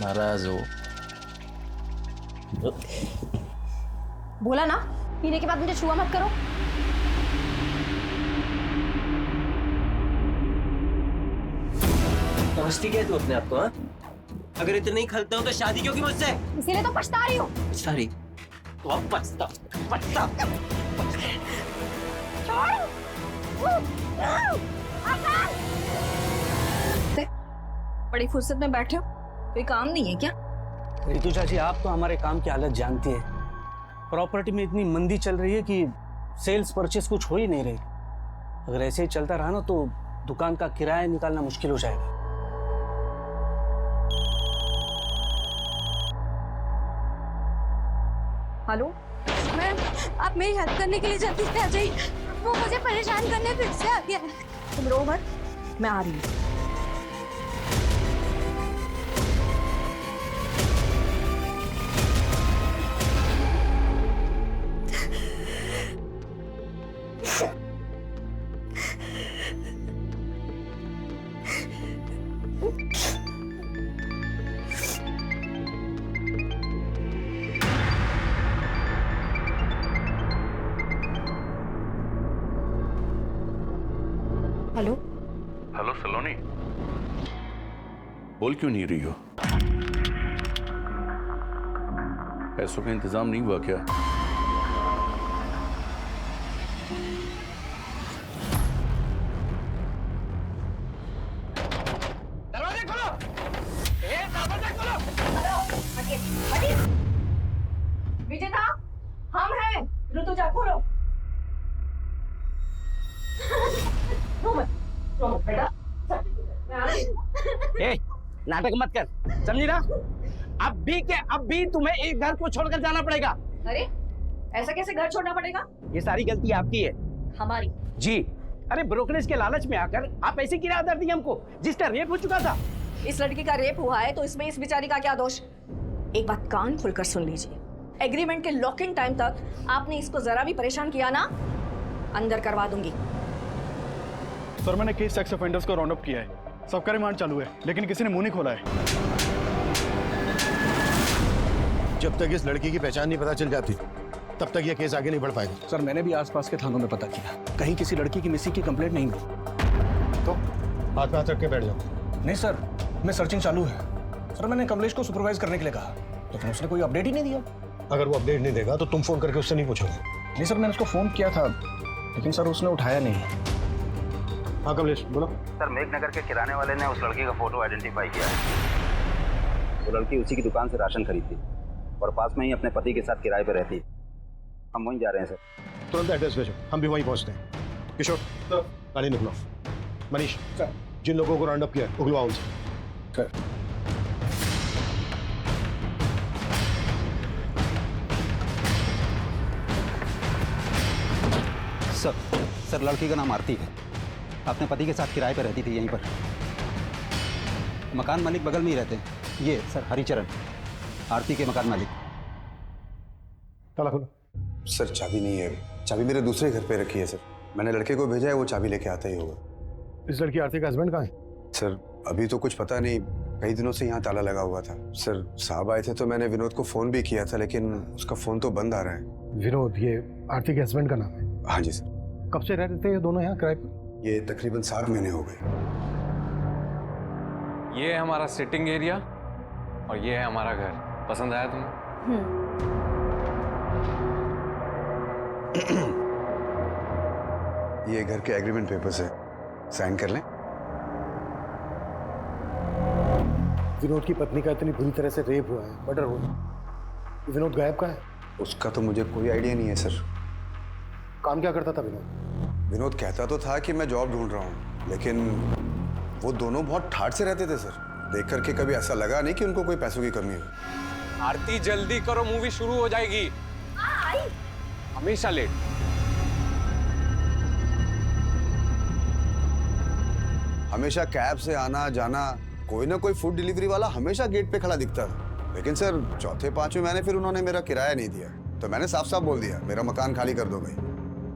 नाराज हो। बोला ना, पीने के बाद मुझे छुआ मत करो। समझती क्या है तू अपने आप को? हाँ, अगर इतने नहीं खलते हो तो शादी क्यों की मुझसे? इसीलिए तो पछता रही हूँ। सारी तो अब पछता पछता। बड़ी फुर्सत में बैठे हो, कोई काम नहीं है क्या? रितु चाची, आप तो हमारे काम की हालत जानती है। प्रॉपर्टी में इतनी मंदी चल रही है कि सेल्स परचेस कुछ हो ही नहीं रही। अगर ऐसे ही चलता रहा ना तो दुकान का किराया निकालना मुश्किल हो जाएगा। हेलो मैम, आप मेरी हेल्प करने के लिए जल्दी से आ जाइए। वो मुझे परेशान करने फिर से आ गया है। तुम रो मत, मैं आ रही हूँ। हेलो हेलो सलोनी, बोल क्यों नहीं रही हो? पैसों का इंतजाम नहीं हुआ क्या? दरवाजे खोलो! दरवाजे खोलो! विजेता, हम हैं। ऋतुजा, खोलो। बेटा, मैं आ रही हूँ। ए, नाटक मत कर, समझी ना? अब भी तुम्हें एक घर को छोड़कर जाना पड़ेगा। अरे, ऐसा कैसे घर छोड़ना पड़ेगा? ये सारी गलती आपकी है। हमारी? जी। अरे ब्रोकरेज के लालच में आकर आप ऐसी किराया दर दी हमको, जिसका रेप हो चुका था। इस लड़की का रेप हुआ है तो इसमें इस बेचारी का क्या दोष? एक बात कान खोलकर सुन लीजिए, एग्रीमेंट के लॉकिंग टाइम तक आपने इसको जरा भी परेशान किया ना, अंदर करवा दूंगी। सर, मैंने केस सेक्स ऑफेंडर्स को राउंड अप किया है। सबका रिमांड चालू है, लेकिन किसी ने मुंह नहीं खोला है। जब तक इस लड़की की पहचान नहीं पता चल जाती तब तक यह केस आगे नहीं बढ़ पाएगा। सर, मैंने भी आसपास के थानों में पता किया, कहीं किसी लड़की की मिसिंग की कंप्लेंट नहीं मिली। तो हाथ पे हाथ रख के बैठ जाओ। नहीं सर, मैं सर्चिंग चालू है। सर, मैंने कमलेश को सुपरवाइज करने के लिए कहा, लेकिन उसने कोई अपडेट ही नहीं दिया। अगर वो अपडेट नहीं देगा तो तुम फोन करके उससे नहीं पूछोगे? नहीं सर, मैंने उसको फोन किया था, लेकिन सर उसने उठाया नहीं। हाँ कमलेश, बोलो। सर, मेघनगर के किराने वाले ने उस लड़की का फोटो आइडेंटिफाई किया है। वो लड़की उसी की दुकान से राशन खरीदती और पास में ही अपने पति के साथ किराए पर रहती है। हम वहीं जा रहे हैं सर। तुरंत एड्रेस भेजो, हम भी वहीं पहुंचते हैं। किशोर, गाड़ी निकलो। मनीष सर, जिन लोगों को राउंड अप किया उगलवाओ उनसे। सर, लड़की का नाम आरती है। अपने पति के साथ किराए पर रहती थी यहीं पर। मकान मालिक बगल में ही रहते हैं। ये सर हरिचरण, आरती के मकान मालिक। ताला खोलो। सर, चाबी नहीं है। चाबी मेरे दूसरे घर पे रखी है सर। मैंने लड़के को भेजा है, वो चाबी लेके आता ही होगा। इस लड़की आरती का हस्बैंड कहाँ है? सर, अभी तो कुछ पता नहीं। कई दिनों से यहाँ ताला लगा हुआ था। सर, साहब आए थे तो मैंने विनोद को फोन भी किया था, लेकिन उसका फोन तो बंद आ रहा है। विनोद, ये आरती के हस्बैंड का नाम है? हाँ जी सर। कब से रहते थे ये दोनों यहाँ किराए पर? ये तकरीबन 7 महीने हो गए। ये है हमारा सिटिंग एरिया और ये है हमारा घर। पसंद आया तुम्हें? ये घर के एग्रीमेंट पेपर्स है, साइन कर लें। विनोद की पत्नी का इतनी बुरी तरह से रेप हुआ है, मर्डर हुआ है। विनोद गायब कहाँ है? उसका तो मुझे कोई आइडिया नहीं है सर। काम क्या करता था विनोद? विनोद कहता तो था कि मैं जॉब ढूंढ रहा हूँ, लेकिन वो दोनों बहुत ठाठ से रहते थे सर। देख करके कभी ऐसा लगा नहीं कि उनको कोई पैसों की कमी हो। आरती जल्दी करो, मूवी शुरू हो जाएगी। हमेशा लेट। हमेशा कैब से आना जाना, कोई ना कोई फूड डिलीवरी वाला हमेशा गेट पे खड़ा दिखता था। लेकिन सर, चौथे पांचवें महीने फिर उन्होंने मेरा किराया नहीं दिया, तो मैंने साफ साफ बोल दिया मेरा मकान खाली कर दो भाई।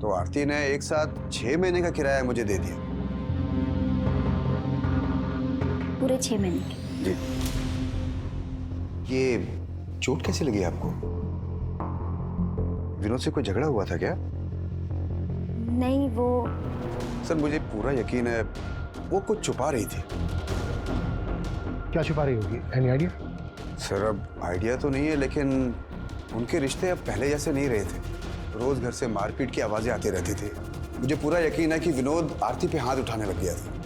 तो आरती ने एक साथ 6 महीने का किराया मुझे दे दिया। पूरे 6 महीने के? जी। ये चोट कैसे लगी आपको? विनोद से कोई झगड़ा हुआ था क्या? नहीं, वो सर मुझे पूरा यकीन है वो कुछ छुपा रही थी। क्या छुपा रही होगी? Any idea? सर अब आइडिया तो नहीं है, लेकिन उनके रिश्ते अब पहले जैसे नहीं रहे थे। रोज घर से मारपीट की आवाजें आती रहती थी। मुझे पूरा यकीन है कि विनोद आरती पे हाथ उठाने लग गया था।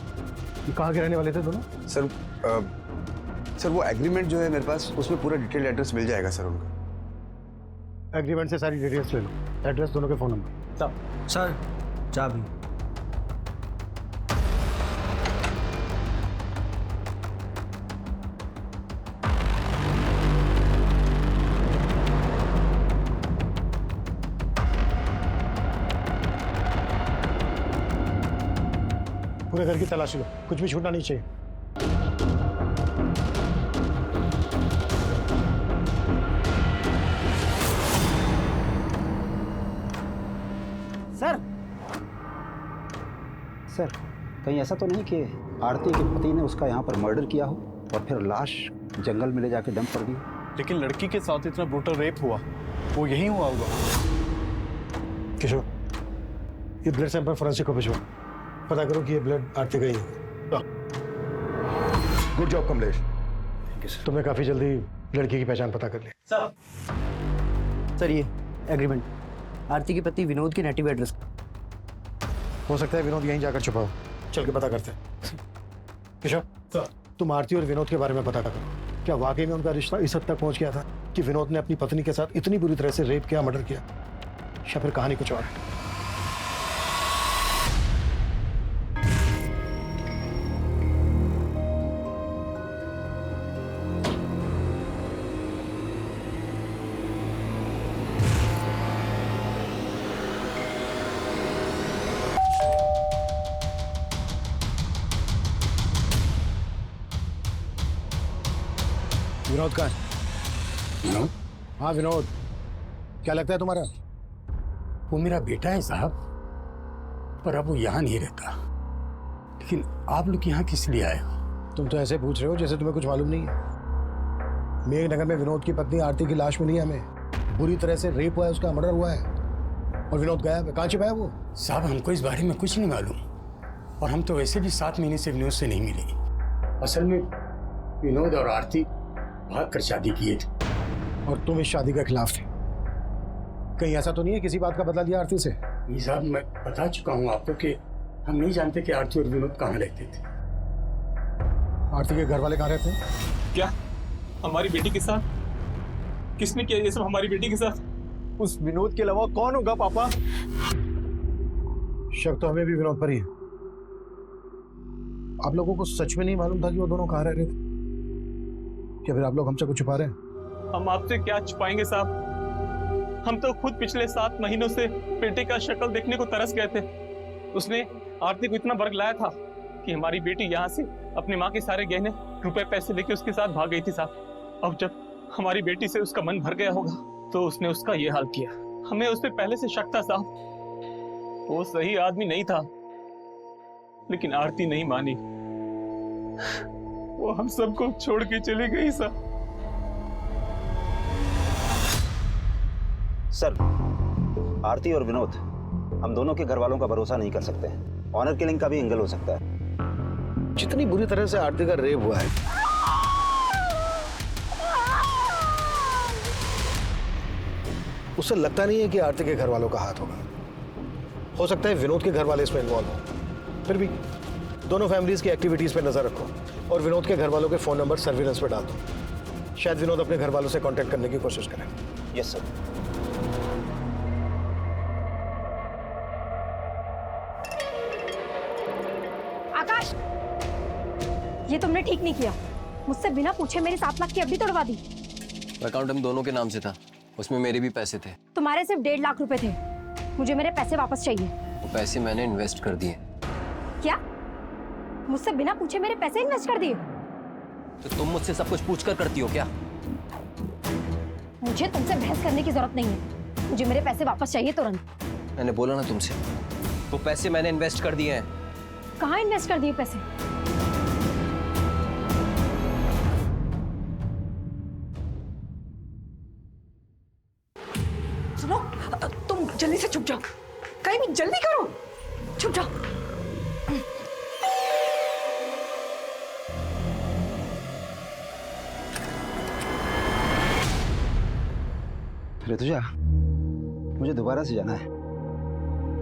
ये कहाँ के रहने वाले थे दोनों? सर सर वो एग्रीमेंट जो है मेरे पास, उसमें पूरा डिटेल एड्रेस मिल जाएगा सर उनका। एग्रीमेंट से सारी डिटेल्स ले लो, एड्रेस, दोनों के फोन नंबर। सर चाबी। पूरे घर की तलाशी लो, कुछ भी छूटना नहीं चाहिए। सर कहीं ऐसा तो नहीं कि आरती के पति ने उसका यहाँ पर मर्डर किया हो और फिर लाश जंगल में ले जाके डंप कर दी? लेकिन लड़की के साथ इतना ब्रूटल रेप हुआ, वो यही हुआ होगा। किशोर, ये ब्लड सैंपल फॉरेंसिक को भिजवा, पता करो कि ये ब्लड आरती का ही होगा। गुड जॉब कमलेश, तुमने काफी जल्दी लड़की की पहचान पता कर ली। सर ये एग्रीमेंट आरती के पति विनोद के नेटिव एड्रेस। हो सकता है विनोद यहीं जाकर छुपा हो, चल के पता करते हैं। किशोर, तुम आरती और विनोद के बारे में पता करो, क्या वाकई में उनका रिश्ता इस हद तक पहुंच गया था कि विनोद ने अपनी पत्नी के साथ इतनी बुरी तरह से रेप किया, मर्डर किया, या फिर कहानी कुछ और है? विनोद कहाँ है? हाँ विनोद, क्या लगता है तुम्हारा? वो मेरा बेटा है साहब, पर अब वो यहाँ नहीं रहता। लेकिन आप लोग यहाँ किस लिए आए हो? तुम तो ऐसे पूछ रहे हो जैसे तुम्हें कुछ मालूम नहीं है। मेघनगर में विनोद की पत्नी आरती की लाश मिली है हमें, बुरी तरह से रेप हुआ है, उसका मर्डर हुआ है, और विनोद गया है। कहाँ छिपा है वो? साहब हमको इस बारे में कुछ नहीं मालूम, और हम तो वैसे भी 7 महीने से विनोद से नहीं मिले। असल में विनोद और आरती भाग कर शादी किए थे, और तुम इस शादी के खिलाफ थे। कहीं ऐसा तो नहीं है किसी बात का बदला लिया आरती से? नहीं साहब, मैं बता चुका हूँ आपको कि हम नहीं जानते कि आरती और विनोद कहाँ रहते थे। आरती के घर वाले कहाँ रहते हैं? क्या हमारी बेटी के साथ? किसने किया ये सब हमारी बेटी के साथ? उस विनोद के अलावा कौन होगा पापा? शक तो हमें भी विनोद पर ही है। आप लोगों को सच में नहीं मालूम था कि वो दोनों कहाँ रह रहे थे? क्या फिर आप लोग हमसे कुछ छुपा रहे हैं? हम आपसे क्या छुपाएंगे साहब, हम तो खुद पिछले 7 महीनों से बेटे का शक्ल देखने को तरस गए थे। उसने आरती को इतना बर्ग लाया था कि हमारी बेटी यहाँ से अपनी माँ के सारे गहने, रुपए, पैसे लेके उसके साथ भाग गई थी साहब। अब जब हमारी बेटी से उसका मन भर गया होगा तो उसने उसका ये हाल किया। हमें उस पर पहले से शक था साहब, वो सही आदमी नहीं था, लेकिन आरती नहीं मानी, वो हम सबको छोड़ के चली गई साहब। सर आरती और विनोद, हम दोनों के घर वालों का भरोसा नहीं कर सकते हैं। ऑनर किलिंग का भी एंगल हो सकता है। जितनी बुरी तरह से आरती का रेप हुआ है, उससे लगता नहीं है कि आरती के घर वालों का हाथ होगा। हो सकता है विनोद के घर वाले इसमें इन्वॉल्व हो। फिर भी दोनों फैमिलीज की एक्टिविटीज पे नजर रखो और विनोद के घर वालों के फोन नंबर सर्विलेंस पे डाल दो। शायद विनोद अपने घर वालों से कांटेक्ट करने की कोशिश करें। Yes sir. आकाश, ये तुमने ठीक नहीं किया। मुझसे बिना पूछे मेरी 7 लाख की एफडी तोड़वा दी। अकाउंट हम दोनों के नाम से था, उसमें मेरे भी पैसे थे। तुम्हारे सिर्फ 1.5 लाख रुपए थे। मुझे मेरे पैसे वापस चाहिए। वो पैसे मैंने इन्वेस्ट कर दिए। क्या? मुझसे बिना पूछे मेरे पैसे इन्वेस्ट कर दिए? तो तुम मुझसे सब कुछ पूछकर करती हो क्या? मुझे तुमसे बहस करने की जरूरत नहीं है। मुझे मेरे पैसे वापस चाहिए तुरंत। मैंने बोला ना तुमसे, वो पैसे मैंने इन्वेस्ट कर दिए हैं। कहाँ इन्वेस्ट कर दिए पैसे? सुनो, तुम जल्दी से छुप जाओ, कहीं भी जल्दी करो, छुप जाओ। ऋतुजा, मुझे दोबारा से जाना है,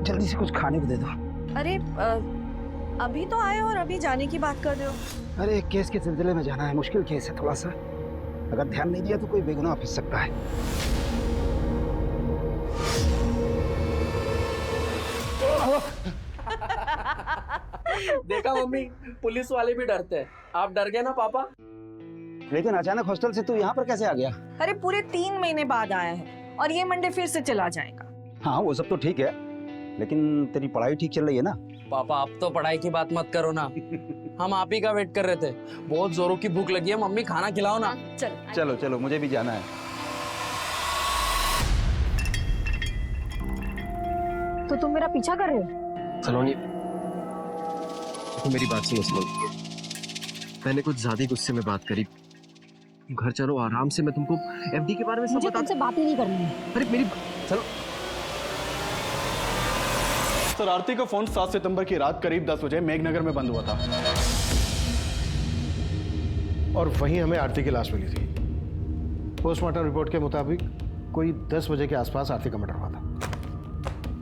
जल्दी से कुछ खाने को दे दो। अरे अभी तो आए और अभी जाने की बात कर रहे हो? अरे एक केस के सिलसिले में जाना है, मुश्किल केस है थोड़ा सा, अगर ध्यान नहीं दिया तो कोई बेगुनाह फंस सकता है। देखा मम्मी, पुलिस वाले भी डरते हैं। आप डर गए ना पापा? लेकिन अचानक हॉस्टल से तू यहाँ पर कैसे आ गया? अरे पूरे 3 महीने बाद आया है और ये मंडे फिर से चला जाएगा। हाँ वो सब तो ठीक है, लेकिन तेरी पढ़ाई ठीक चल रही है ना? पापा आप तो पढ़ाई की बात मत करो ना, हम आप ही का वेट कर रहे थे। बहुत जोरों की भूख लगी है, मम्मी खाना खिलाओ ना। चलो चलो, मुझे भी जाना है। तो तुम मेरा पीछा कर रहे हो? सलोनी, तो मेरी बात सुनो सलोनी, मैंने कुछ ज्यादा गुस्से में बात करी। घर चलो आराम से, मैं तुमको एफडी के बारे में सब मुझे बता। तुमसे बात ही नहीं करनी है। अरे मेरी चलो। सर आरती का फोन 7 सितंबर की रात करीब 10 बजे मेघनगर में बंद हुआ था और वहीं हमें आरती की लाश मिली थी। पोस्टमार्टम रिपोर्ट के मुताबिक कोई 10 बजे के आसपास आरती का मर्डर हुआ था।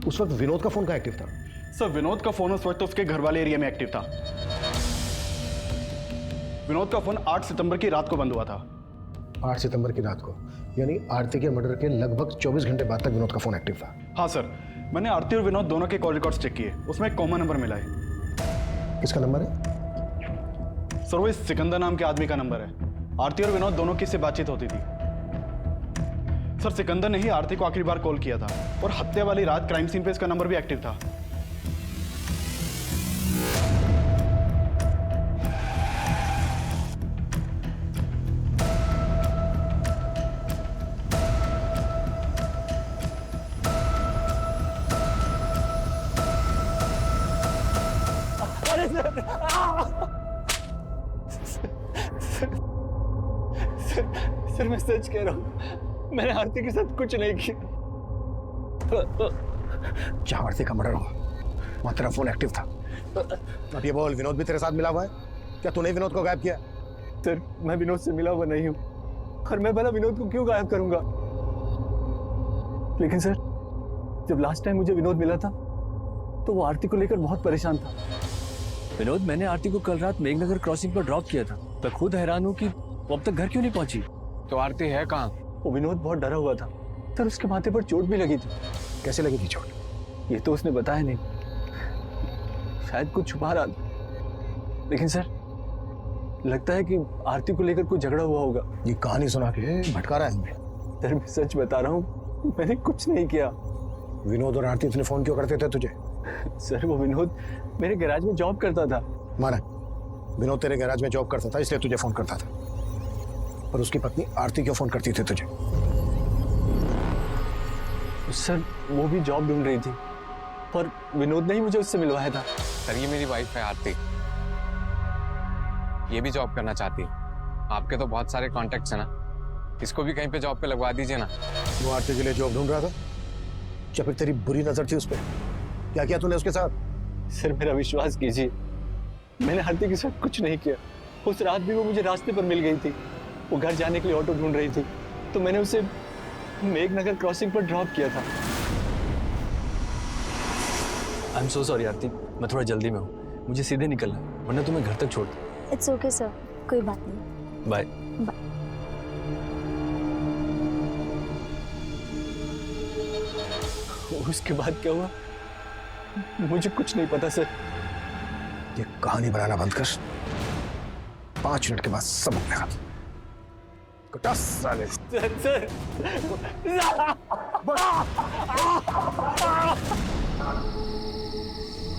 उस वक्त विनोद का फोन कहाँ एक्टिव था? सर विनोद का फोन उस वक्त उसके घर वाले एरिया में एक्टिव था। विनोद का फोन 8 सितंबर की रात को बंद हुआ था। 8 सितंबर की रात को, यानी आरती के मर्डर के लगभग 24 घंटे बाद तक विनोद का फोन एक्टिव था। हाँ सर, मैंने आरती और विनोद दोनों के कॉल रिकॉर्ड्स चेक किए, उसमें एक कॉमन नंबर मिला है। किसका नंबर है? सर वो इस सिकंदर नाम के आदमी का नंबर है। आरती और विनोद दोनों की इससे बातचीत होती थी। सर सिकंदर ने ही आरती को आखिरी बार कॉल किया था और हत्या वाली रात क्राइम सीन पे इसका नंबर भी एक्टिव था। सर मैं सच कह रहा हूँ, मैंने आरती के साथ कुछ नहीं किया। जहां आरती का मर्डर हुआ वहां तेरा फोन एक्टिव था। अब ये बोल, विनोद भी तेरे साथ मिला हुआ है? क्या तूने विनोद को गायब किया? सर मैं विनोद से मिला हुआ नहीं हूँ, और मैं भला विनोद को क्यों गायब करूंगा? लेकिन सर जब लास्ट टाइम मुझे विनोद मिला था तो वो आरती को लेकर बहुत परेशान था। विनोद, मैंने आरती को कल रात मेघनगर क्रॉसिंग पर ड्रॉप किया था। मैं खुद हैरान हूँ कि वो अब तक घर क्यों नहीं पहुंची। तो आरती है कहाँ? वो विनोद बहुत डरा हुआ था सर, उसके माथे पर चोट भी लगी थी। कैसे लगी थी चोट? ये तो उसने बताया नहीं, शायद कुछ छुपा रहा था। लेकिन सर लगता है कि आरती को लेकर कोई झगड़ा हुआ होगा। ये कहानी सुना के भटका रहा है हमें। सर मैं सच बता रहा हूँ, मैंने कुछ नहीं किया। विनोद और आरती इतने फोन क्यों करते थे तुझे? सर वो विनोद मेरे गैराज में जॉब करता था। माना विनोद तेरे गैराज में जॉब करता था इसलिए तुझे फोन करता था, और उसकी पत्नी आरती क्यों फोन करती थी तुझे? सर वो भी जॉब ढूंढ रही थी, पर विनोद ने ही मुझे उससे मिलवाया था। सर ये मेरी वाइफ है आरती, ये भी जॉब करना चाहती है। आपके तो बहुत सारे कॉन्टेक्ट्स हैं ना, इसको भी कहीं पे जॉब पे लगवा दीजिए ना। वो आरती के लिए जॉब ढूंढ रहा था या फिर तेरी बुरी नजर थी उस पर? क्या किया तूने उसके साथ? सर मेरा विश्वास कीजिए, मैंने आरती के साथ कुछ नहीं किया। उस रात भी वो मुझे रास्ते पर मिल गई थी। वो घर जाने के लिए ऑटो ढूंढ रही थी, तो मैंने उसे मेघनगर क्रॉसिंग पर ड्रॉप किया था। आई एम सो सॉरी आरती, मैं थोड़ा जल्दी में हूँ, मुझे सीधे निकलना है, वरना तुम्हें घर तक छोड़ दूँ। इट्स ओके सर, कोई बात नहीं। बाय। उसके बाद क्या हुआ मुझे कुछ नहीं पता सर। ये कहानी बनाना बंद कर, 5 मिनट के बाद सब बनेगा। साले सर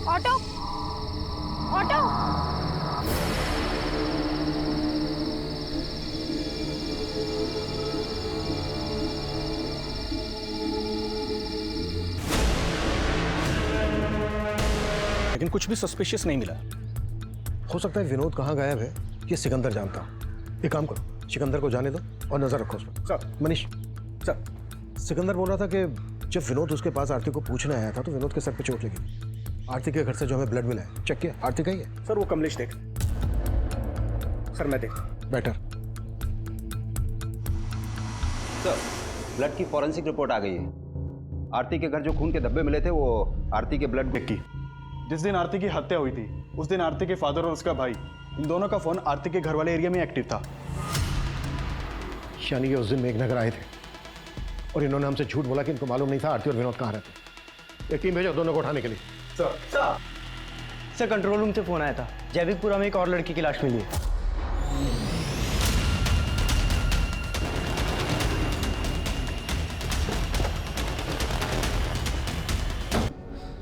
ऑटो ऑटो लेकिन कुछ भी सस्पिशियस नहीं मिला। हो सकता है विनोद कहाँ गायब है ये सिकंदर जानता। एक काम करो, सिकंदर को जाने दो और नजर रखो उस पर। सर मनीष सर, सिकंदर बोल रहा था कि जब विनोद उसके पास आरती को पूछने आया था तो विनोद के सर पे चोट लगी। आरती के घर से जो हमें ब्लड मिला है चेक किया, आरती का ही है। सर वो कमलेश देख। सर मैं देख। बेटर। सर ब्लड की फॉरेंसिक रिपोर्ट आ गई है। आरती के घर जो खून के धब्बे मिले थे वो आरती के ब्लड की। जिस दिन आरती की हत्या हुई थी उस दिन आरती के फादर और उसका भाई, इन दोनों का फोन आरती के घर वाले एरिया में एक्टिव था। यानी कि उस दिन मेघनगर आए थे और इन्होंने हमसे झूठ बोला कि इनको मालूम नहीं था आरती और विनोद कहाँ रहते। एक टीम भेजो दोनों को उठाने के लिए। सर कंट्रोल रूम से फोन आया था, जैविकपुरा में एक और लड़की की लाश मिली है।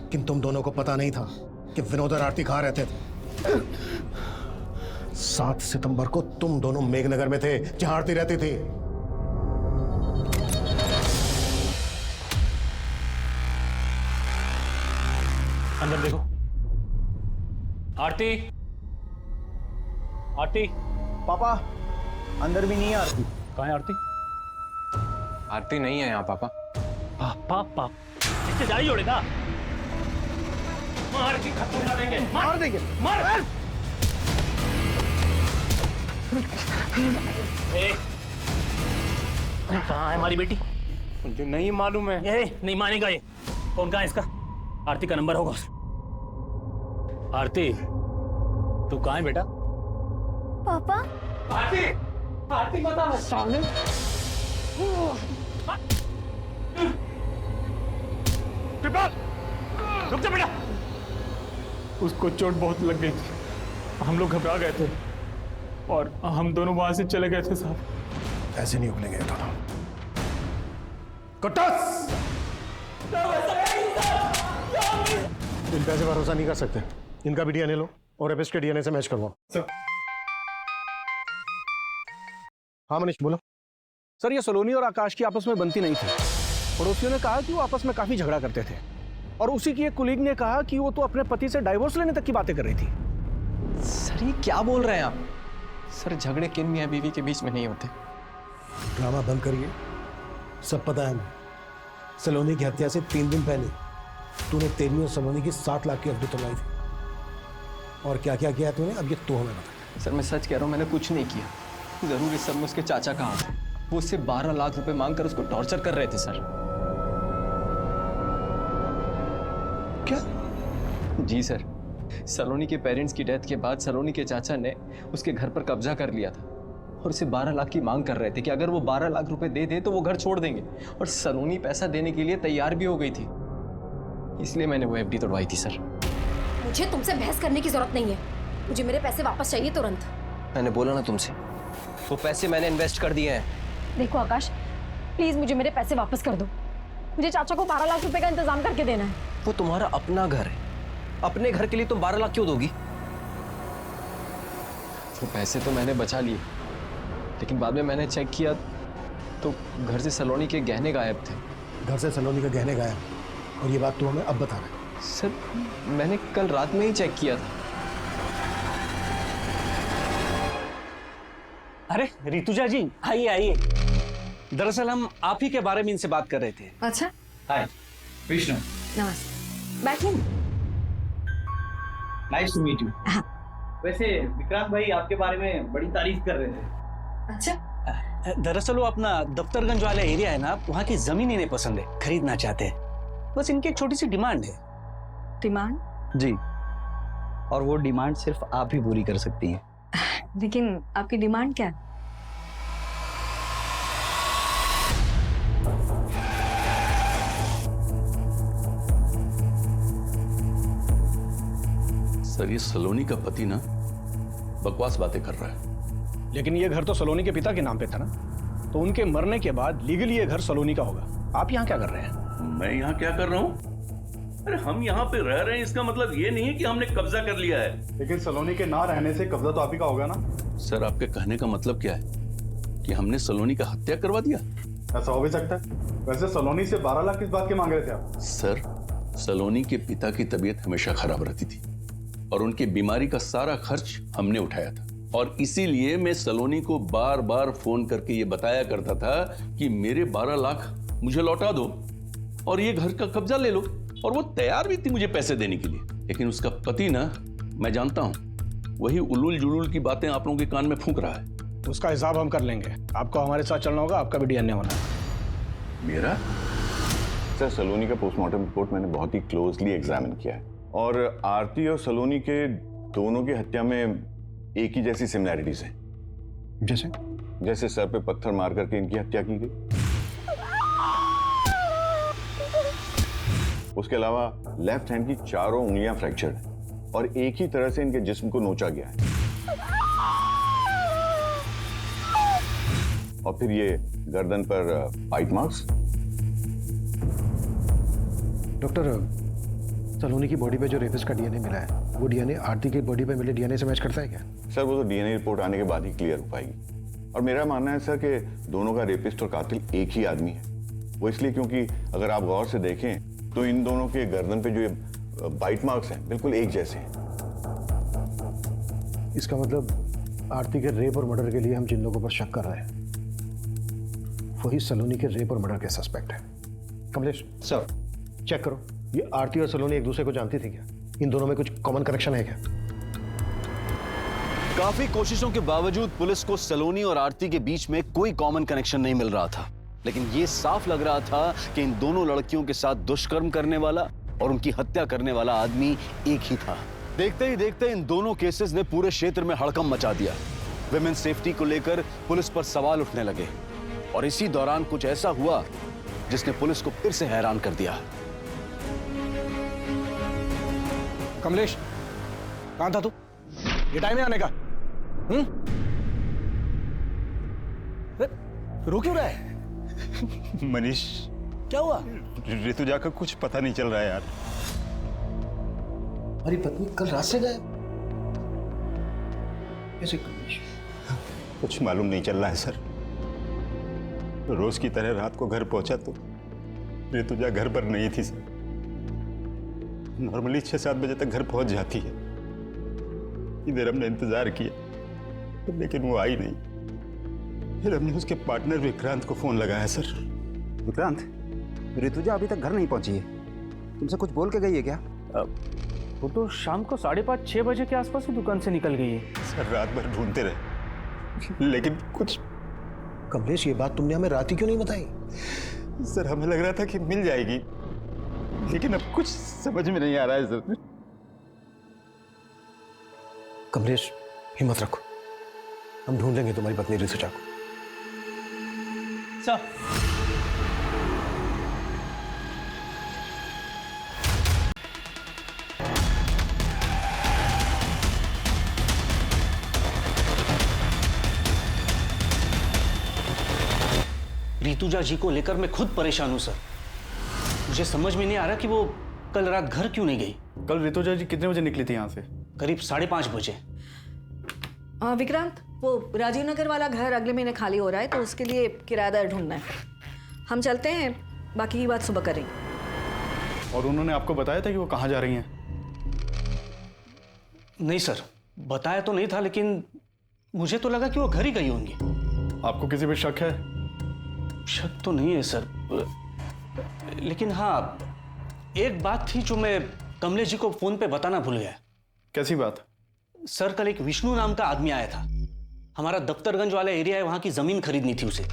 लेकिन तुम दोनों को पता नहीं था कि विनोद और आरती कहाँ रहते थे। 7 सितंबर को तुम दोनों मेघनगर में थे जहां आरती रहती थी। अंदर देखो। आरती, आरती। पापा अंदर भी नहीं है आरती। कहाँ है आरती? आरती नहीं है यहाँ पापा। पापा इससे जारी जोड़ेगा? मार के खत्म कर देंगे। मार देंगे। मार। कहाँ है हमारी बेटी? मुझे नहीं मालूम है। ये नहीं मानेगा ये। कौन कहाँ है इसका? आरती का नंबर होगा। आरती तू कहाँ है बेटा? पापा। आरती, आरती बता। सामने रुक जा बेटा। उसको चोट बहुत लग गई थी, हम लोग घबरा गए थे और हम दोनों वहां से चले गए थे साहब। ऐसे नहीं उगलेंगे दोनों। कुट्टस! इन पे ऐसे भरोसा नहीं कर सकते। इनका भी डीएनए लो और एपिस्ट के डीएनए से मैच करवाओ। हाँ मनीष बोलो। सर ये सलोनी और आकाश की आपस में बनती नहीं थी। पड़ोसियों ने कहा कि वो आपस में काफी झगड़ा करते थे और उसी की एक कुलीग ने कहा कि वो तो अपने पति से डाइवोर्स लेने तक की बातें कर रही थी। सर ये क्या बोल रहे हैं आप? सर झगड़े किन मियां बीवी के बीच में नहीं होते। ड्रामा बंद करिए, सब पता है हमें। सलोनी की हत्या से 3 दिन पहले तूने तेरी और सलोनी की 7 लाख की एफडी तोड़वाई थी। और क्या क्या किया तूने, अब ये तू हमें बता। सर मैं सच कह रहा हूँ, मैंने कुछ नहीं किया। जरूर इस सब में उसके चाचा का हाथ है। वो उससे 12 लाख रुपए मांगकर उसको टॉर्चर कर रहे थे सर। क्या? जी सर, सलोनी के पेरेंट्स की डेथ के बाद सलोनी के चाचा ने उसके घर पर कब्जा कर लिया था और उसे 12 लाख की मांग कर रहे थे कि अगर वो 12 लाख रुपए दे दे तो वो घर छोड़ देंगे। और सलोनी पैसा देने के लिए तैयार भी हो गई थी, इसलिए मैंने वो एफडी तोड़वाई थी सर। मुझे तुमसे बहस करने की जरूरत नहीं है, मुझे मेरे पैसे वापस चाहिए तुरंत। मैंने बोला ना तुमसे, वो पैसे मैंने इन्वेस्ट कर दिए हैं। देखो आकाश, प्लीज मुझे मेरे पैसे वापस कर दो। मुझे चाचा को 12 लाख रुपए का इंतजाम करके देना है। वो तुम्हारा अपना घर है, अपने घर के लिए तुम 12 लाख क्यों दोगी? वो पैसे तो मैंने बचा लिए, लेकिन बाद में मैंने चेक किया तो घर से सलोनी के गहने गायब थे। घर से सलोनी के गहने गायब, और ये बात तू हमें अब बता रहा है? सर मैंने कल रात में ही चेक किया था। अरे रितुजा जी आइए आइए। दरअसल हम आप ही के बारे में इनसे बात कर रहे थे। अच्छा, हाय विष्णु, नमस्ते, बैठिए। Nice to meet you. हाँ। वैसे विक्रांत भाई आपके बारे में बड़ी तारीफ कर रहे थे। अच्छा, दरअसल वो अपना दफ्तरगंज वाला एरिया है ना, वहाँ की जमीन इन्हें पसंद है, खरीदना चाहते हैं। बस इनकी एक छोटी सी डिमांड है। डिमांड? जी, और वो डिमांड सिर्फ आप ही पूरी कर सकती हैं। लेकिन आपकी डिमांड क्या है? सर ये सलोनी का पति ना बकवास बातें कर रहा है। लेकिन ये घर तो सलोनी के पिता के नाम पे था ना, तो उनके मरने के बाद लीगली ये घर सलोनी का होगा। आप यहाँ क्या कर रहे हैं? मैं यहाँ क्या कर रहा हूँ? अरे हम यहाँ पे रह रहे हैं, इसका मतलब ये नहीं है कि हमने कब्जा कर लिया है। लेकिन सलोनी के ना रहने से कब्जा तो आप ही का होगा ना? सर आपके कहने का मतलब क्या है कि हमने सलोनी का हत्या करवा दिया? ऐसा हो भी सकता है। वैसे सलोनी से 12 लाख किस बात के मांग रहे थे आप? सर सलोनी के पिता की तबीयत हमेशा खराब रहती थी और उनकी बीमारी का सारा खर्च हमने उठाया था, और इसीलिए मैं सलोनी को बार बार फोन करके ये बताया करता था कि मेरे 12 लाख मुझे लौटा दो। और ये घर का कब्जा ले लो। और वो तैयार भी थी मुझे पैसे देने के लिए, लेकिन उसका पति ना, मैं जानता हूं, वही उलूल जुलूल की बातें आप लोगों के कान में फूंक रहा है। उसका हिसाब हम कर लेंगे। आपको हमारे साथ चलना होगा, आपका भी डीएनए होना है। मेरा? सर, सलोनी का पोस्टमार्टम रिपोर्ट मैंने बहुत ही क्लोजली एग्जामिन किया है और आरती और सलोनी के दोनों की हत्या में एक ही जैसी सिमिलैरिटीज हैं। जैसे सर पे पत्थर मार करके इनकी हत्या की गई, उसके अलावा लेफ्ट हैंड की चारों उंगलियां फ्रैक्चर्ड है और एक ही तरह से इनके जिस्म को नोचा गया है। और फिर ये गर्दन पर बाइट मार्क्स। डॉक्टर, सलोनी की बॉडी पे जो रेपिस्ट का डीएनए मिला है, वो डीएनए आरती की बॉडी पे मिले डीएनए से मैच करता है क्या? सर, वो तो डीएनए रिपोर्ट आने के बाद ही क्लियर हो पाएगी। और मेरा मानना है सर कि दोनों का रेपिस्ट और कातिल एक ही आदमी है। वो इसलिए क्योंकि अगर आप गौर से देखें तो इन दोनों के गर्दन पे जो ये बाइट मार्क्स हैं बिल्कुल एक जैसे हैं। इसका मतलब आरती के रेप और मर्डर के लिए हम जिन लोगों पर शक कर रहे हैं वही सलोनी के रेप और मर्डर के सस्पेक्ट है। कमलेश सर, चेक करो, ये आरती और सलोनी एक दूसरे को जानती थी क्या? इन दोनों में कुछ कॉमन कनेक्शन है क्या? काफी कोशिशों के बावजूद पुलिस को सलोनी और आरती के बीच में कोई कॉमन कनेक्शन नहीं मिल रहा था, लेकिन यह साफ लग रहा था कि इन दोनों लड़कियों के साथ दुष्कर्म करने वाला और उनकी हत्या करने वाला आदमी एक ही था। देखते ही देखते इन दोनों केसेस ने पूरे क्षेत्र में हड़कंप मचा दिया। विमेन सेफ्टी को लेकर पुलिस पर सवाल उठने लगे और इसी दौरान कुछ ऐसा हुआ जिसने पुलिस को फिर से हैरान कर दिया। कमलेश, कहां था तू? ये टाइम है आने का। रो क्यों रहा है? मनीष, क्या हुआ? ऋतुजा का कुछ पता नहीं चल रहा है यार। हमारी पत्नी कल रात से गायब कैसे? कुछ मालूम नहीं चल रहा है सर। रोज की तरह रात को घर पहुंचा तो ऋतुजा घर पर नहीं थी सर। नॉर्मली 6-7 बजे तक घर पहुंच जाती है। इधर हमने इंतजार किया लेकिन वो आई नहीं। फिर हमने उसके पार्टनर विक्रांत को फोन लगाया सर। विक्रांत, ऋतुजा अभी तक घर नहीं पहुंची है, तुमसे कुछ बोल के गई है क्या? वो तो शाम को 5:30-6 बजे के आसपास ही दुकान से निकल गई है। सर, रात भर ढूंढते रहे लेकिन कुछ। कमलेश, ये बात तुमने हमें रात ही क्यों नहीं बताई? सर, हमें लग रहा था कि मिल जाएगी, लेकिन अब कुछ समझ में नहीं आ रहा है सर। कमलेश, हिम्मत रखो, हम ढूंढ लेंगे तुम्हारी पत्नी ऋतुजा को। सर, ऋतुजा जी को लेकर मैं खुद परेशान हूं सर। मुझे समझ में नहीं आ रहा कि वो कल रात घर क्यों नहीं गई। कल ऋतुजा जी कितने बजे निकली थी यहाँ से? करीब 5:30 बजे। विक्रांत, वो राजीव नगर वाला घर अगले महीने खाली हो रहा है तो उसके लिए किराएदार ढूंढना है। हम चलते हैं, बाकी की बात सुबह करेंगे। और उन्होंने आपको बताया था कि वो कहाँ जा रही हैं? नहीं सर, बताया तो नहीं था, लेकिन मुझे तो लगा कि वो घर ही गई होंगी। आपको किसी पे शक है? शक तो नहीं है सर, लेकिन हाँ, एक बात थी जो मैं कमलेश जी को फोन पे बताना भूल गया। कैसी बात? सर, कल एक विष्णु नाम का आदमी आया था। हमारा दफ्तरगंज वाला एरिया है, वहां की जमीन खरीदनी थी उसे,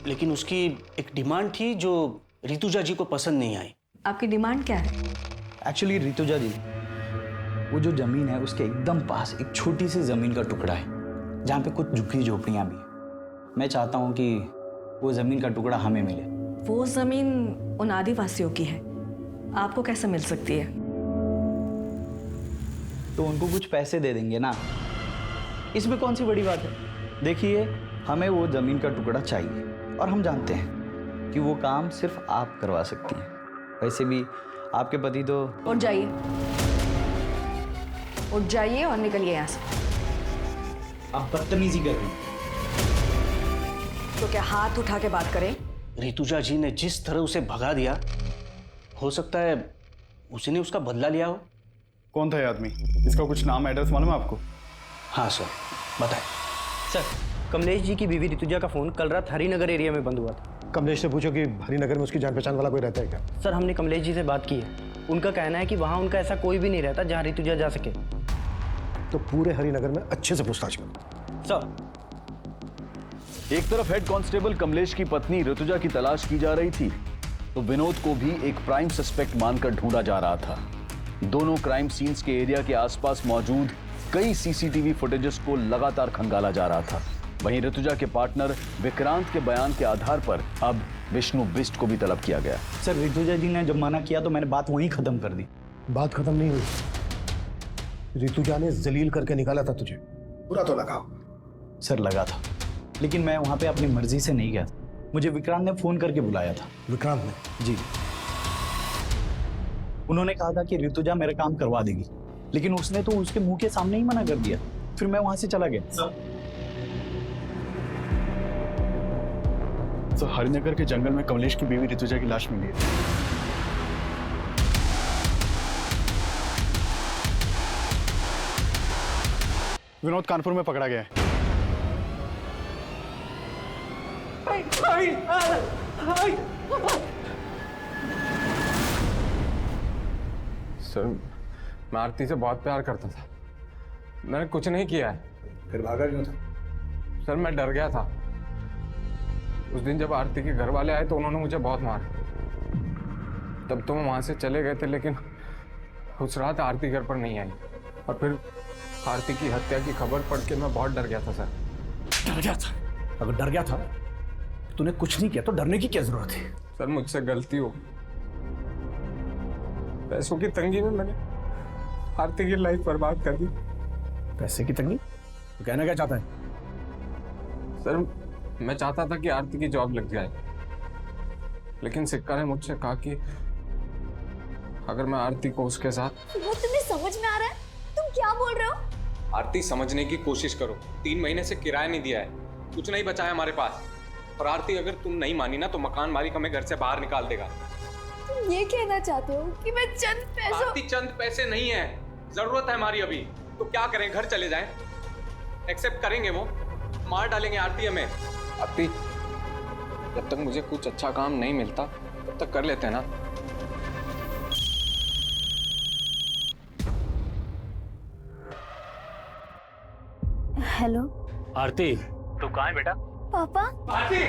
लेकिन उसकी एक डिमांड थी जो ऋतुजा जी को पसंद नहीं आई। आपकी डिमांड क्या है? एक्चुअली ऋतुजा जी, वो जो जमीन है उसके एकदम पास एक छोटी सी जमीन का टुकड़ा है जहाँ पे कुछ झुग्गी झोपड़ियाँ भी हैं। मैं चाहता हूँ कि वो जमीन का टुकड़ा हमें मिले। वो जमीन उन आदिवासियों की है, आपको कैसे मिल सकती है? तो उनको कुछ पैसे दे देंगे ना, इसमें कौन सी बड़ी बात है। देखिए, हमें वो जमीन का टुकड़ा चाहिए और हम जानते हैं कि वो काम सिर्फ आप करवा सकती हैं। वैसे भी आपके पति तो। उठ जाइए, उठ जाइए और निकलिए यहाँ से। आप बदतमीजी कर रही हैं। तो क्या हाथ उठा के बात करें? ऋतुजा जी ने जिस तरह उसे भगा दिया, हो सकता है उसी ने उसका बदला लिया हो। कौन था ये आदमी? इसका कुछ नाम एड्रेस मालूम है आपको? हाँ सर, बताएं। सर, कमलेश जी की बीवी ऋतुजा का फोन कल रात हरिनगर एरिया में बंद हुआ था। कमलेश से पूछो कि हरिनगर में उसकी जान पहचान वाला कोई रहता है क्या? सर हमने कमलेश जी से बात की है, उनका कहना है कि वहाँ उनका ऐसा कोई भी नहीं रहता जहाँ ऋतुजा जा सके। तो पूरे हरिनगर में अच्छे से पूछताछ करो। सर एक तरफ हेड कांस्टेबल कमलेश की पत्नी ऋतुजा की तलाश की जा रही थी, तो विनोद को भी एक प्राइम सस्पेक्ट मानकर ढूंढा जा रहा था। दोनों क्राइम सीन्स के एरिया के आसपास मौजूद कई सीसीटीवी फुटेजेस को लगातार खंगाला जा रहा था। वहीं ऋतुजा के पार्टनर विक्रांत के बयान के आधार पर अब विष्णु बिष्ट को भी तलब किया गया। सर ऋतुजा जी ने जब मना किया तो मैंने बात वहीं खत्म कर दी। बात खत्म नहीं हुई। ऋतुजा ने जलील करके निकाला था तुझे, बुरा तो लगा। सर लगा था, लेकिन मैं वहां पे अपनी मर्जी से नहीं गया था। मुझे विक्रांत ने फोन करके बुलाया था। विक्रांत ने? जी। उन्होंने कहा था कि ऋतुजा मेरा काम करवा देगी, लेकिन उसने तो उसके मुंह के सामने ही मना कर दिया। फिर मैं वहां से चला गया। सर हरिनगर के जंगल में कमलेश की बीवी ऋतुजा की लाश मिली है। विनोद कानपुर में पकड़ा गया है। सर मैं आरती से बहुत प्यार करता था, मैंने कुछ नहीं किया है। फिर भागा क्यों था? सर मैं डर गया था। उस दिन जब आरती के घर वाले आए तो उन्होंने मुझे बहुत मारा। तब तो वहां से चले गए थे, लेकिन उस रात आरती घर पर नहीं आई और फिर आरती की हत्या की खबर पढ़ के मैं बहुत डर गया था। सर डर गया था? अगर डर गया था तूने कुछ नहीं किया तो डरने की क्या जरूरत है? सर मुझसे गलती हो, पैसों की तंगी में मैंने आरती की लाइफ बर्बाद कर दी। पैसे की तंगी? तो कहना क्या चाहता है? सर मैं चाहता था कि आरती की जॉब लग जाए, लेकिन सिक्का ने मुझसे कहा कि अगर मैं आरती को उसके साथ। वो तुम्हें समझ में आ रहा है? तुम क्या बोल रहे हो? आरती समझने की कोशिश करो, 3 महीने से किराया नहीं दिया है, कुछ नहीं बचा है हमारे पास। और आरती अगर तुम नहीं मानी ना तो मकान मालिक हमें घर से बाहर निकाल देगा। तुम ये कहना चाहते हो कि मैं चंद पैसों? आरती चंद पैसे नहीं है, जरूरत है हमारी अभी। तो क्या करें, घर चले जाएं? एक्सेप्ट करेंगे वो? मार डालेंगे आरती हमें। आरती जब तक मुझे कुछ अच्छा काम नहीं मिलता तब तक कर लेते हैं ना। हेलो आरती, तू कहाँ है बेटा? पापा। आरती,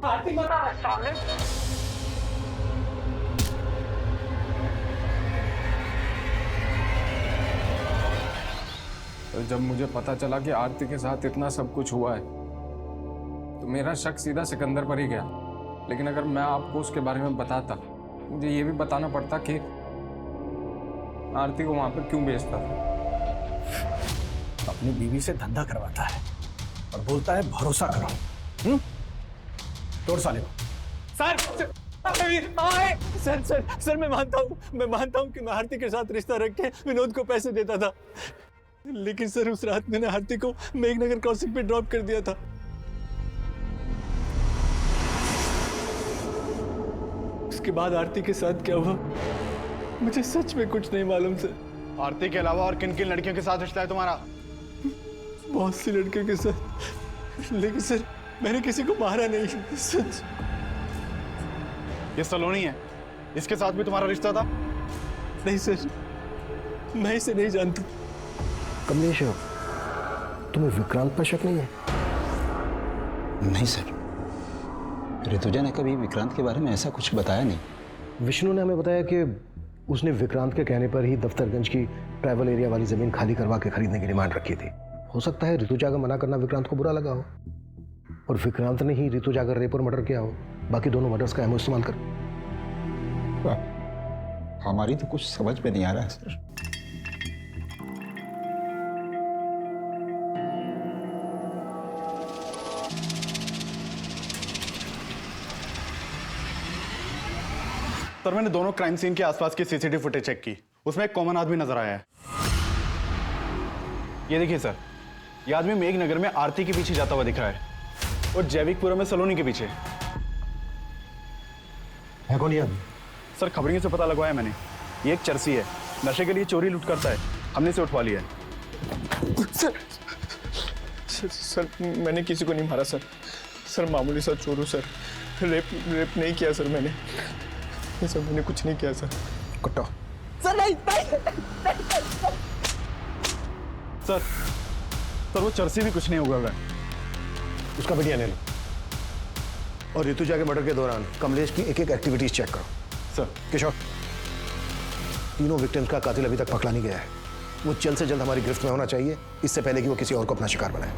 आरती मत आ सामने। तो जब मुझे पता चला कि आरती के साथ इतना सब कुछ हुआ है तो मेरा शक सीधा सिकंदर पर ही गया। लेकिन अगर मैं आपको उसके बारे में बताता, मुझे ये भी बताना पड़ता कि आरती को वहां पर क्यों भेजता था। अपनी बीवी से धंधा करवाता है और बोलता है भरोसा करो। तोड़ साले को। सर सर सर सर मैं मानता हूँ कि मैं आरती के साथ रिश्ता रख के विनोद को पैसे देता था, लेकिन सर उस रात मैंने आरती को मेघनगर क्रॉसिंग पे ड्रॉप कर दिया था। उसके बाद आरती के साथ क्या हुआ मुझे सच में कुछ नहीं मालूम सर। आरती के अलावा और किन किन लड़कियों के साथ रिश्ता है तुम्हारा? बहुत सी लड़कियों के साथ, लेकिन सर मैंने किसी को मारा नहीं। सच। ये सलोनी है, इसके साथ भी तुम्हारा रिश्ता था? नहीं सर, मैं इसे नहीं जानता। कमलेश, तुम्हें विक्रांत पर शक नहीं है? नहीं सर, ऋतुजा ने कभी विक्रांत के बारे में ऐसा कुछ बताया नहीं। विष्णु ने हमें बताया कि उसने विक्रांत के कहने पर ही दफ्तरगंज की ट्राइबल एरिया वाली जमीन खाली करवा के खरीदने की डिमांड रखी थी। हो सकता है ऋतुजा का मना करना विक्रांत को बुरा लगा हो और विक्रांत ने ही ऋतुजा का रेप और मर्डर किया हो, बाकी दोनों मर्डर्स का एमओ इस्तेमाल कर। हमारी तो कुछ समझ में नहीं आ रहा है सर। सर मैंने दोनों क्राइम सीन के आसपास की सीसीटीवी फुटेज चेक की, उसमें एक कॉमन आदमी नजर आया है। ये देखिए सर, ये आदमी मेघनगर में आरती के पीछे जाता हुआ दिख रहा है और जैविकपुरा में सलोनी के पीछे है। कौन ये आदमी? सर खबरियों से पता लगवाया मैंने, ये एक चरसी है, नशे के लिए चोरी लूट करता है, हमने इसे उठवा लिया है। सर मैंने किसी को नहीं मारा सर, मामूली सा चोर हूं सर। रेप नहीं किया सर मैंने। सर मैंने कुछ नहीं किया सर। कुट्टो। सर नहीं। सर वो चर्सी भी कुछ नहीं उगल रहा है। उसका वीडियो ले लो और ऋतुजा के मर्डर के दौरान कमलेश की एक एक एक्टिविटीज चेक करो। सर। किशोर, तीनों विक्टिम्स का कातिल अभी तक पकड़ा नहीं गया है। वो जल्द से जल्द हमारी गिरफ्त में होना चाहिए, इससे पहले कि वो किसी और को अपना शिकार बनाए।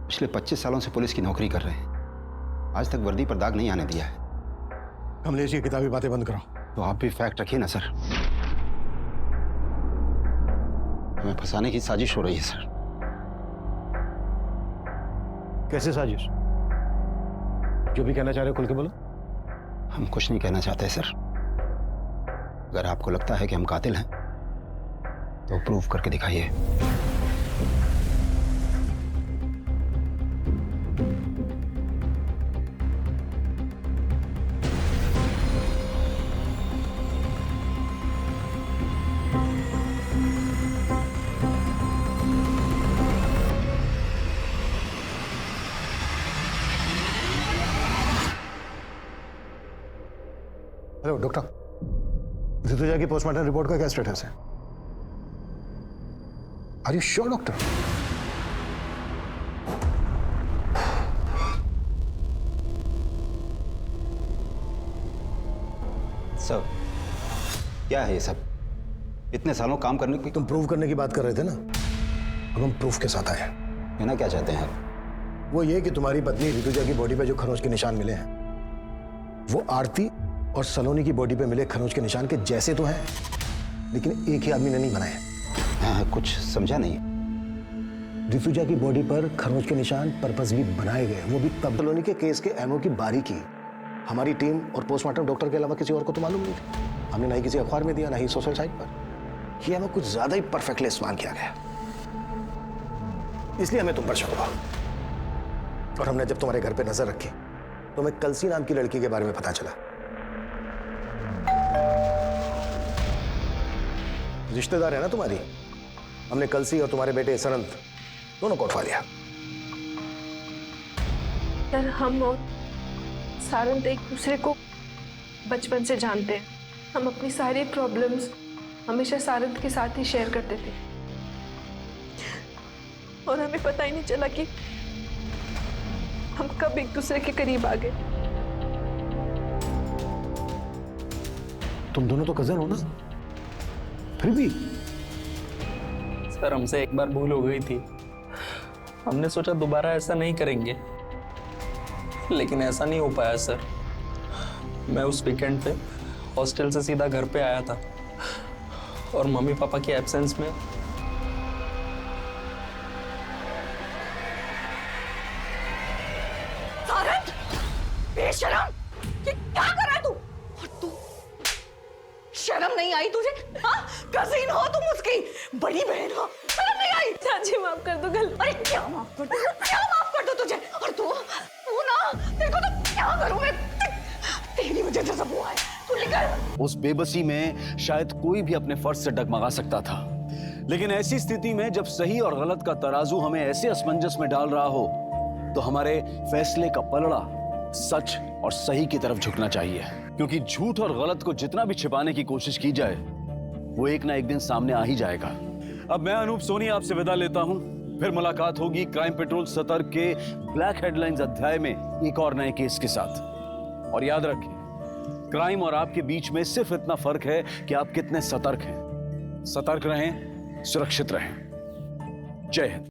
पिछले 25 सालों से पुलिस की नौकरी कर रहे हैं, आज तक वर्दी पर दाग नहीं आने दिया है। कमलेश की किताबी बातें बंद करो। तो आप भी फैक्ट रखिए ना सर। हमें फंसाने की साजिश हो रही है सर। कैसे साजिश? जो भी कहना चाह रहे हो खुल के बोलो। हम कुछ नहीं कहना चाहते सर। अगर आपको लगता है कि हम कातिल हैं तो प्रूव करके दिखाइए। हेलो डॉक्टर, ऋतुजा की पोस्टमार्टम रिपोर्ट का क्या स्टेटस है? Are you sure doctor? Sir क्या है ये सब? इतने सालों काम करने की। तुम प्रूव करने की बात कर रहे थे ना, अब हम प्रूफ के साथ आए हैं। कहना क्या चाहते हैं आप? वो ये कि तुम्हारी पत्नी ऋतुजा की बॉडी पे जो खरोंच के निशान मिले हैं वो आरती और सलोनी की बॉडी पे मिले खरोंच के निशान के जैसे तो हैं, लेकिन एक ही आदमी ने नहीं बनाए। कुछ समझा नहीं। ऋतुजा की बॉडी पर खरोंच के निशान पर्पस भी बनाए गए, वो भी तब सलोनी के केस के एमओ की बारीकी हमारी टीम और पोस्टमार्टम डॉक्टर के अलावा किसी और को तो मालूम नहीं थी। हमने ना ही किसी अखबार में दिया, ना ही सोशल साइट पर। ये हमें कुछ ज्यादा ही परफेक्टली इस्तेमाल किया गया, इसलिए हमें तुम पर शक हुआ। और हमने जब तुम्हारे घर पे नजर रखी तो हमें कलसी नाम की लड़की के बारे में पता चला। रिश्तेदार है ना तुम्हारी। हमने कलसी और तुम्हारे बेटे सरंत दोनों को उठवा लिया। सर हम और सारंत एक दूसरे को बचपन से जानते हैं। हम अपनी सारी प्रॉब्लम्स हमेशा सारंत के साथ ही शेयर करते थे और हमें पता ही नहीं चला कि हम कब एक दूसरे के करीब आ गए। तुम दोनों तो कजन हो ना, फिर भी। सर हमसे एक बार भूल हो गई थी, हमने सोचा दोबारा ऐसा नहीं करेंगे, लेकिन ऐसा नहीं हो पाया सर। मैं उस वीकेंड पे हॉस्टल से सीधा घर पे आया था और मम्मी पापा के एब्सेंस में सारंग, बेशरम, ये क्या कर रहा है तू? और तू शर्म नहीं आई तुझे? हाँ, कजिन हो तुम उसकी, बड़ी बहन हो, शर्म नहीं आई? चाची माफ कर दो गलती। अरे क्या माफ कर दो? क्या माफ कर दो तुझे? और तू ना, तेरे को तो क्या करूं मैं? तेरी वजह से सब हुआ है। तू निकल। उस बेबसी में शायद कोई भी अपने फर्ज से डगमगा सकता था, लेकिन ऐसी स्थिति में जब सही और गलत का तराजू हमें ऐसे असमंजस में डाल रहा हो तो हमारे फैसले का पलड़ा सच और सही की तरफ झुकना चाहिए, क्योंकि झूठ और गलत को जितना भी छिपाने की कोशिश की जाए वो एक ना एक दिन सामने आ ही जाएगा। अब मैं अनूप सोनी आपसे विदा लेता हूं, फिर मुलाकात होगी क्राइम पेट्रोल सतर्क के ब्लैक हेडलाइंस अध्याय में एक और नए केस के साथ। और याद रखें, क्राइम और आपके बीच में सिर्फ इतना फर्क है कि आप कितने सतर्क हैं। सतर्क रहें, सुरक्षित रहें। जय हिंद।